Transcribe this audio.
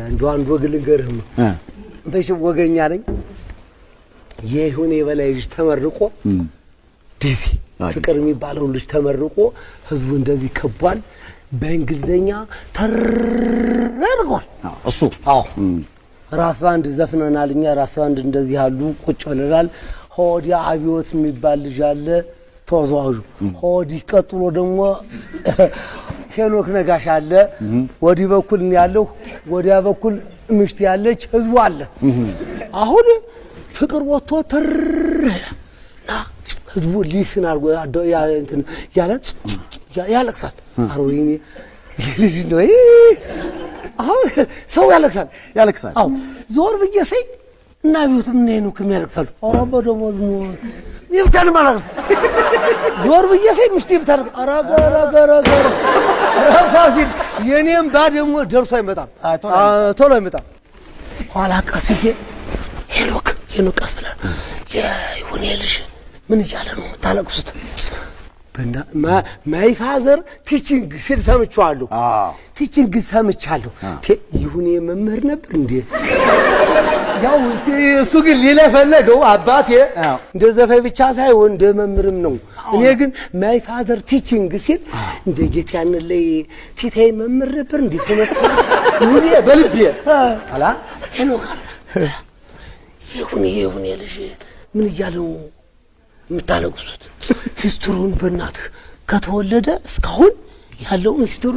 አንዱ ወግልንገርህም በሽ ወገኛ ነኝ የይሁኔ በላይ ልጅ ተመርቆ ዲሲ ፍቅር የሚባለው ልጅ ተመርቆ ህዝቡ እንደዚህ ከቧል በእንግሊዘኛ ተረርጓል እሱ አዎ ራስ ባንድ ዘፍነናልኛ ራስ ባንድ እንደዚህ ያሉ ቁጭ ብለናል ሆዲያ አብዮት የሚባል ልጅ አለ ተወዛዋዡ ሆዲ ቀጥሎ ደግሞ ሄኖክ ነጋሽ አለ ወዲ በኩል ያለው ወዲያ በኩል ምሽት ያለች ህዝቡ አለ አሁን ፍቅር ወጥቶ ተርና ህዝቡ ሊስን አርጎ ያ እንትን ያለቅሳል አሮይኒ ልጅ ነው አሁን ሰው ያለቅሳል አው ዞር ብዬሰይ እና ቢዩትም ነይኑ ከሚያለቅሳሉ አራባ ደሞዝ ሙ ይብታል ማለት ዞር ብዬሰይ ምሽት ይብታል አራጋራ ራፋሲል የኔም ባደሞ ደርሶ አይመጣም ቶሎ አይመጣም ኋላ ቀስዬ ሄኖክ አስተላ የይሁኔ ልጅ ምን ይያለ ነው ታለቅሱት በእና ማይ ፋዘር ቲቺንግ ሲል ሰምቻለሁ ቲቺንግ ሰምቻለሁ ይሁኔ መምህር ነበር እንዴ ያው እሱ ግን ሌላ ፈለገው አባቴ እንደ ዘፈይ ብቻ ሳይሆን እንደ መምህርም ነው እኔ ግን ማይ ፋዘር ቲቺንግ ሲል እንደ ጌታ ያንለይ ቲታይ መምህር ነበር እንዴ ፈመት ይሁኔ በልቤ አላ ሄኖክ ይሁኔ ልጅ ምን ይያለው ምታለቅሱት ሂስቶሪውን በእናትህ ከተወለደ እስካሁን ያለውን ሂስቶሪ